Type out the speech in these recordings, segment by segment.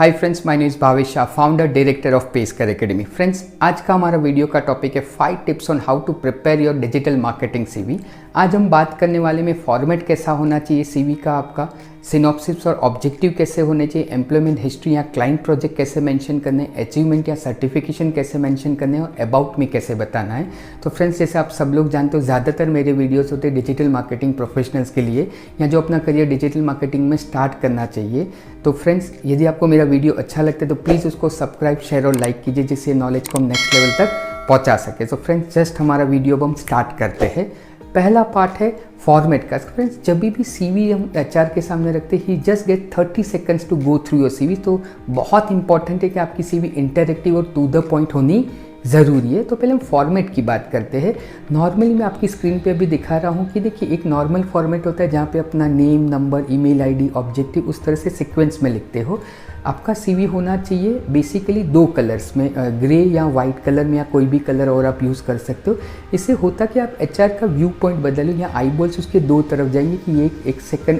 Hi friends, my name is Bhavesh Shah, founder director of पेसकर academy. Friends, आज का हमारा वीडियो का टॉपिक है 5 tips on how to prepare your digital marketing CV. आज हम बात करने वाले में फॉर्मेट कैसा होना चाहिए सीवी का, आपका सिनॉप्सिस और ऑब्जेक्टिव कैसे होने चाहिए, एम्प्लॉयमेंट हिस्ट्री या क्लाइंट प्रोजेक्ट कैसे मेंशन करने, अचीवमेंट या सर्टिफिकेशन कैसे मेंशन करने और अबाउट मी कैसे बताना है। तो फ्रेंड्स, जैसे आप सब लोग जानते हो, ज़्यादातर मेरे वीडियोस होते हैं डिजिटल मार्केटिंग प्रोफेशनल्स के लिए या जो अपना करियर डिजिटल मार्केटिंग में स्टार्ट करना चाहिए। तो फ्रेंड्स, यदि आपको मेरा वीडियो अच्छा लगता है तो प्लीज़ उसको सब्सक्राइब, शेयर और लाइक कीजिए, जिससे नॉलेज को हम नेक्स्ट लेवल तक पहुंचा सके। तो फ्रेंड्स, जस्ट हमारा वीडियो अब हम स्टार्ट करते हैं। पहला पार्ट है फॉर्मेट का। फ्रेंड्स, जब भी सीवी हम एचआर के सामने रखते हैं, he just get 30 seconds to go through your CV. तो बहुत इंपॉर्टेंट है कि आपकी सीवी इंटरैक्टिव और टू द पॉइंट होनी ज़रूरी है। तो पहले हम फॉर्मेट की बात करते हैं। नॉर्मली मैं आपकी स्क्रीन पे अभी दिखा रहा हूँ कि देखिए, एक नॉर्मल फॉर्मेट होता है जहाँ पे अपना name, number, email ID, objective उस तरह से सीक्वेंस में लिखते हो। आपका सीवी होना चाहिए बेसिकली 2 कलर्स में, ग्रे या वाइट कलर में, या कोई भी कलर और आप यूज़ कर सकते हो। इससे होता कि आप एचआर का व्यू पॉइंट बदलो या आई बॉल्स उसके 2 तरफ जाएंगे कि ये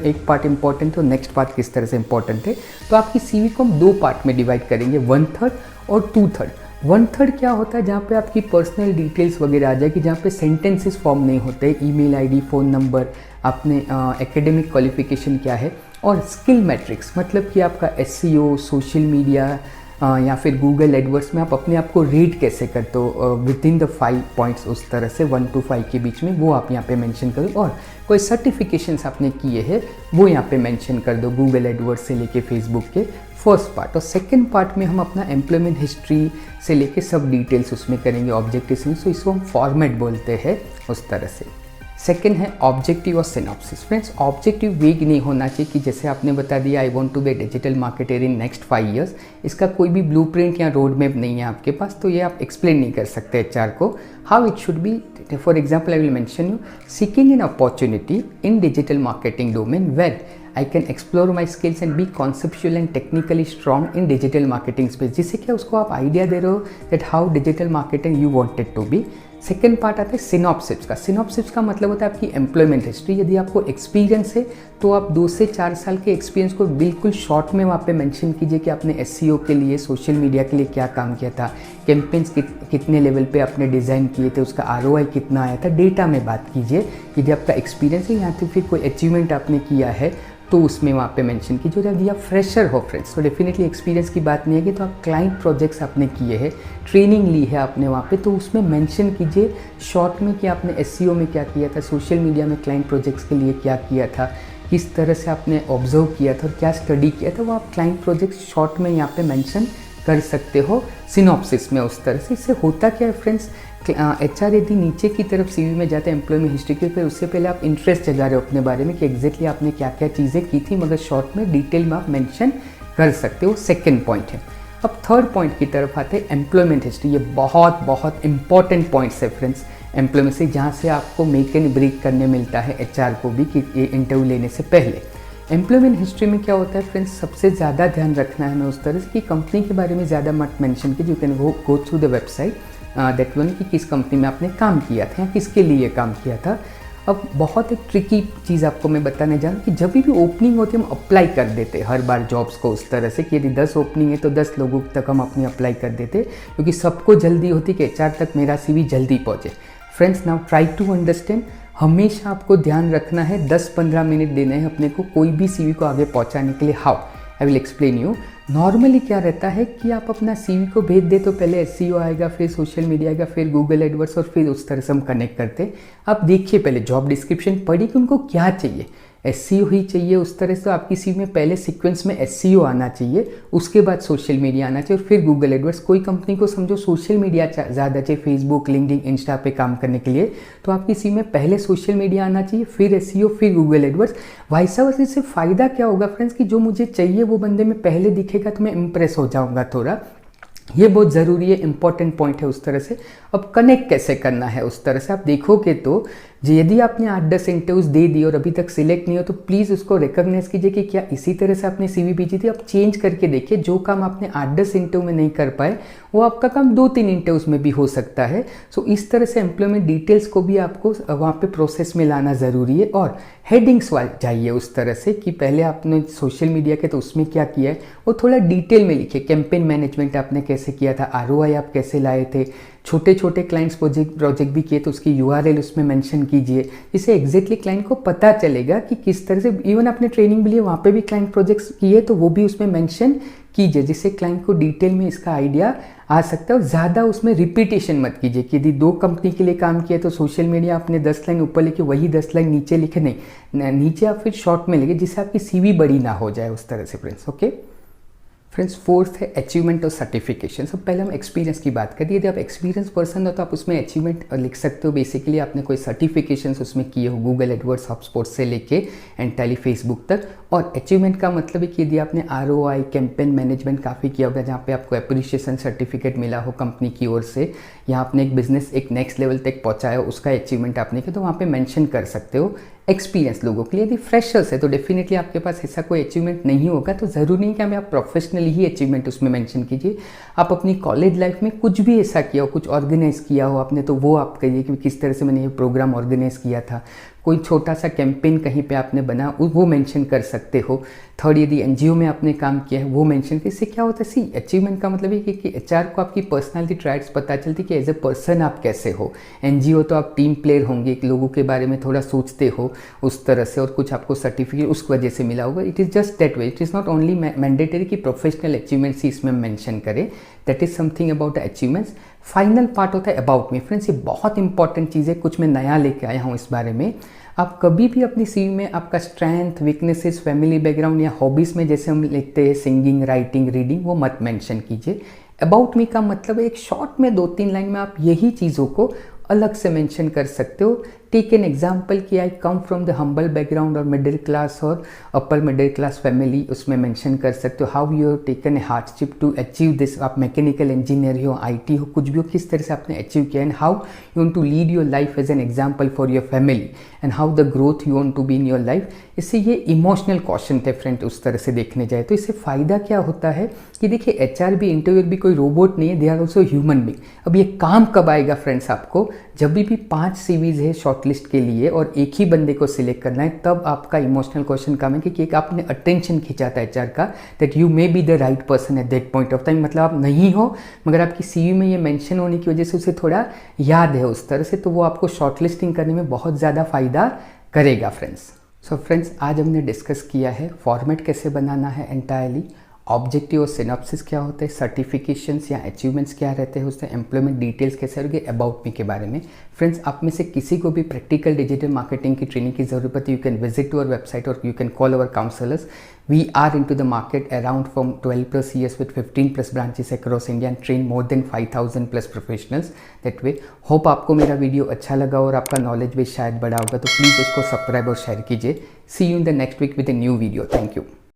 एक पार्ट इंपॉर्टेंट है और नेक्स्ट पार्ट किस तरह से इंपॉर्टेंट है। तो आपकी सीवी को हम 2 पार्ट में डिवाइड करेंगे, 1/3 और 2/3। 1/3 क्या होता है, जहाँ पे आपकी पर्सनल डिटेल्स वगैरह आ जाएगी, जहाँ पे सेंटेंसेस फॉर्म नहीं होते, ईमेल आईडी, फ़ोन नंबर, अपने एकेडमिक क्वालिफिकेशन क्या है, और स्किल मैट्रिक्स, मतलब कि आपका एसईओ, सोशल मीडिया या फिर गूगल एडवर्ड्स में आप अपने आप को रेट कैसे करते हो विद इन द 5 पॉइंट्स, उस तरह से 1 to 5 के बीच में, वो आप यहाँ पे मेंशन करो। और कोई सर्टिफिकेशंस आपने किए हैं वो यहाँ पे मेंशन कर दो, गूगल एडवर्ड्स से लेके फेसबुक के फर्स्ट पार्ट। और सेकंड पार्ट में हम अपना एम्प्लॉयमेंट हिस्ट्री से लेके सब डिटेल्स उसमें करेंगे, ऑब्जेक्टिव से। तो इसको हम फॉर्मेट बोलते हैं उस तरह से। सेकेंड है ऑब्जेक्टिव और सिनॉप्सिस। फ्रेंड्स, ऑब्जेक्टिव वेग नहीं होना चाहिए कि जैसे आपने बता दिया I want to be digital marketer in next 5 years। इसका कोई भी ब्लूप्रिंट या रोड मैप नहीं है आपके पास, तो ये आप एक्सप्लेन नहीं कर सकते एचआर को how it should be. For example, I will mention you seeking an opportunity in digital marketing domain where I can explore my skills and be conceptual and technically strong in digital marketing space। जिससे क्या उसको आप idea दे रहे हो that how digital marketing you want it to be। Second part आता है synopsis का। Synopsis का मतलब होता है आपकी एम्प्लॉयमेंट हिस्ट्री। यदि आपको एक्सपीरियंस है तो आप 2 से 4 साल के एक्सपीरियंस को बिल्कुल शॉर्ट में वहाँ पे मेंशन कीजिए कि आपने एसईओ के लिए, सोशल मीडिया के लिए क्या काम किया था, कैंपेन्स कितने लेवल पे आपने डिज़ाइन किए थे, उसका आरओआई कितना आया था, डेटा में बात कीजिए। यदि आपका एक्सपीरियंस है या तो फिर कोई अचीवमेंट आपने किया है तो उसमें वहाँ पे मेंशन कीजिए। यदि आप फ्रेशर हो फ्रेंड्स, तो डेफिनेटली एक्सपीरियंस की बात नहीं है कि तो आप क्लाइंट प्रोजेक्ट्स आपने किए हैं, ट्रेनिंग ली है आपने वहाँ पे, तो उसमें मेंशन कीजिए शॉर्ट में कि आपने एसईओ में क्या किया था, सोशल मीडिया में क्लाइंट प्रोजेक्ट्स के लिए क्या किया था, किस तरह से आपने ऑब्जर्व किया था और क्या स्टडी किया था, वो आप क्लाइंट प्रोजेक्ट शॉर्ट में यहाँ पे मेंशन कर सकते हो सिनॉप्सिस में उस तरह से। इससे होता क्या है फ्रेंड्स, एचआर यदि नीचे की तरफ सीवी में जाते हैं एम्प्लॉयमेंट हिस्ट्री के, फिर उससे पहले आप इंटरेस्ट जगा रहे हो अपने बारे में कि एग्जैक्टली आपने क्या क्या चीज़ें की थी, मगर शॉर्ट में डिटेल में आप मेंशन कर सकते हो। सेकेंड पॉइंट है। अब थर्ड पॉइंट की तरफ आते हैं एम्प्लॉयमेंट हिस्ट्री। ये बहुत इंपॉर्टेंट पॉइंट्स है फ्रेंड्स एम्प्लॉयमेंट से, जहाँ से आपको मेक एंड ब्रेक करने मिलता है एचआर को भी कि ये इंटरव्यू लेने से पहले। एम्प्लॉयमेंट हिस्ट्री में क्या होता है फ्रेंड्स, सबसे ज़्यादा ध्यान रखना है हमें उस तरह से कि कंपनी के बारे में ज़्यादा मत मेंशन कीजिए। You can go through the website that one कि किस कंपनी में आपने काम किया था या किसके लिए काम किया था। अब बहुत एक ट्रिकी चीज़ आपको मैं बताने जा रहा हूँ कि जब भी ओपनिंग होती है हम अप्लाई कर देते हैं हर बार जॉब्स को उस तरह से कि यदि 10 ओपनिंग है तो 10 लोगों तक हम अपनी अप्लाई कर देते, क्योंकि सबको जल्दी होती कि एचआर तक मेरा सीवी जल्दी पहुँचे। Friends, now try to understand, हमेशा आपको ध्यान रखना है 10-15 मिनट देने हैं अपने को कोई भी सीवी को आगे पहुँचाने के लिए। How, I will explain you. Normally क्या रहता है कि आप अपना सीवी को भेज दे तो पहले एसईओ आएगा, फिर सोशल मीडिया आएगा, फिर गूगल एडवर्ड्स, और फिर उस तरह से हम कनेक्ट करते। आप देखिए पहले जॉब डिस्क्रिप्शन पढ़िए कि उनको क्या चाहिए, एसईओ ही चाहिए उस तरह से, तो आपकी सीवी में पहले सीक्वेंस में एसईओ आना चाहिए, उसके बाद सोशल मीडिया आना चाहिए और फिर गूगल एडवर्ड्स। कोई कंपनी को समझो सोशल मीडिया ज़्यादा चाहिए, फेसबुक, लिंक्डइन, इंस्टा पे काम करने के लिए, तो आपकी सीवी में पहले सोशल मीडिया आना चाहिए, फिर एसईओ, फिर गूगल एडवर्ड्स। वाइसा वर्सा। इससे फ़ायदा क्या होगा फ्रेंड्स कि जो मुझे चाहिए वो बंदे में पहले दिखेगा तो मैं इम्प्रेस हो जाऊँगा थोड़ा। ये बहुत ज़रूरी है, इंपॉर्टेंट पॉइंट है उस तरह से। अब कनेक्ट कैसे करना है उस तरह से आप देखोगे तो जी यदि आपने 8-10 इंटरव्यूज दे दी और अभी तक सिलेक्ट नहीं हो तो प्लीज़ उसको रिकॉग्नाइज कीजिए कि क्या इसी तरह से आपने CV भेजी थी। आप चेंज करके देखिए, जो काम आपने 8-10 इंटरव्यू में नहीं कर पाए वो आपका काम 2-3 इंटरव्यूज में भी हो सकता है। सो इस तरह से एम्प्लॉयमेंट डिटेल्स को भी आपको वहाँ पे प्रोसेस में लाना ज़रूरी है। और हेडिंग्स चाहिए उस तरह से कि पहले आपने सोशल मीडिया के तो उसमें क्या किया है वो थोड़ा डिटेल में लिखिए। कैंपेन मैनेजमेंट आपने कैसे किया था, ROI आप कैसे लाए थे, छोटे छोटे क्लाइंट्स प्रोजेक्ट भी किए तो उसकी URL उसमें मेंशन कीजिए, जिससे एग्जैक्टली क्लाइंट को पता चलेगा कि किस तरह से। इवन आपने ट्रेनिंग भी लिए वहाँ पे भी क्लाइंट प्रोजेक्ट्स किए तो वो भी उसमें मेंशन कीजिए, जिससे क्लाइंट को डिटेल में इसका आइडिया आ सकता है। और ज़्यादा उसमें रिपीटेशन मत कीजिए कि यदि 2 कंपनी के लिए काम किया तो सोशल मीडिया आपने 10 लाइन ऊपर लिखे वही 10 लाइन नीचे लिखे नहीं, नीचे आप फिर शॉर्ट में लिखे जिससे आपकी CV बड़ी ना हो जाए उस तरह से फ्रेंड्स। ओके फ्रेंड्स, फोर्थ है अचीवमेंट और सर्टिफिकेशन। सब पहले हम एक्सपीरियंस की बात करिए। यदि आप एक्सपीरियंस पर्सन हो तो आप उसमें अचीवमेंट लिख सकते हो। बेसिकली आपने कोई सर्टिफिकेशंस उसमें किए हो, गूगल एडवर्ड्स, HubSpot से लेके एंटाली फेसबुक तक। और अचीवमेंट का मतलब है कि यदि आपने ROI कैंपेन मैनेजमेंट काफ़ी किया होगा जहाँ पे आपको अप्रिशिएशन सर्टिफिकेट मिला हो कंपनी की ओर से, या आपने एक बिजनेस एक नेक्स्ट लेवल तक पहुँचाया हो, उसका अचीवमेंट आपने किया तो वहाँ पे मेंशन कर सकते हो। एक्सपीरियंस लोगों के लिए, यदि फ्रेशर्स है तो डेफिनेटली आपके पास ऐसा कोई अचीवमेंट नहीं होगा, तो ज़रूरी नहीं कि हमें आप प्रोफेशनली ही अचीवमेंट उसमें मेंशन कीजिए। आप अपनी कॉलेज लाइफ में कुछ भी ऐसा किया हो, कुछ ऑर्गेनाइज किया हो आपने, तो वो आप कहिए कि किस तरह से मैंने ये प्रोग्राम ऑर्गेनाइज किया था। कोई छोटा सा कैंपेन कहीं पे आपने बना वो मेंशन कर सकते हो। थर्ड, यदि NGO में आपने काम किया है वो मेंशन। इससे क्या होता है, सी अचीवमेंट का मतलब है कि HR को आपकी पर्सनालिटी ट्राइट्स पता चलती कि एज ए पर्सन आप कैसे हो। NGO तो आप टीम प्लेयर होंगे, लोगों के बारे में थोड़ा सोचते हो उस तरह से, और कुछ आपको सर्टिफिकेट उस वजह से मिला होगा। It is just that way, it is not only mandatory कि प्रोफेशनल अचीवमेंट्स ही इसमें मेंशन करें। That is something about the achievements. Final part होता है अबाउट मी। फ्रेंड्स, ये बहुत इंपॉर्टेंट चीज़ है, कुछ मैं नया लेके आया हूँ इस बारे में। आप कभी भी अपनी CV में आपका स्ट्रेंथ, वीकनेसेस, फैमिली बैकग्राउंड या हॉबीज़ में जैसे हम लिखते हैं सिंगिंग, राइटिंग, रीडिंग, वो मत मेंशन कीजिए। अबाउट मी का मतलब है एक शॉर्ट में 2-3 लाइन में आप यही चीज़ों को अलग से मेंशन कर सकते हो। टेक एन एग्जाम्पल कि I come from the humble background और मिडिल क्लास और अपर मिडिल क्लास फैमिली, उसमें मेंशन कर सकते हो। How you have taken a hardship to achieve this. आप मैकेनिकल इंजीनियर हो, IT हो, कुछ भी हो, किस तरह से आपने अचीव किया, and how you want to lead your life as an example for your family, and how the growth you want to be in your life. इससे ये इमोशनल क्वेश्चन थे फ्रेंड, उस तरह से देखने जाए तो इससे फ़ायदा क्या होता है कि देखिए HR भी, इंटरव्यूअर भी कोई रोबोट नहीं है, they are also human being. अब ये काम कब आएगा फ्रेंड्स आपको, जब भी 5 CVs है शॉर्टलिस्ट के लिए और एक ही बंदे को सिलेक्ट करना है, तब आपका इमोशनल क्वेश्चन काम है कि एक आपने अटेंशन खींचा था HR का, that you may be the right person at that point of time. मतलब आप नहीं हो मगर आपकी CV में ये मेंशन होने की वजह से उसे थोड़ा याद है उस तरह से, तो वो आपको शॉर्टलिस्टिंग करने में बहुत ज़्यादा फ़ायदा करेगा फ्रेंड्स। सो फ्रेंड्स, आज हमने डिस्कस किया है फॉर्मेट कैसे बनाना है एंटायरली, ऑब्जेक्टिव और सिनॉप्सिस क्या होते हैं, सर्टिफिकेशंस या अचीवमेंट्स क्या रहते हैं, उससे एम्प्लॉयमेंट डिटेल्स कैसे होगी, अबाउट मी के बारे में। फ्रेंड्स, आप में से किसी को भी प्रैक्टिकल डिजिटल मार्केटिंग की ट्रेनिंग की ज़रूरत है, you can visit to our website और you can call our counsellors. We are into the market around from 12+ years with 15+ branches across India and train more than 5,000+ professionals that way। Hope आपको मेरा video अच्छा लगा और आपका knowledge भी शायद बढ़ा होगा, तो प्लीज़ उसको सब्सक्राइब और शेयर कीजिए। See you in the next week with a new video. Thank you.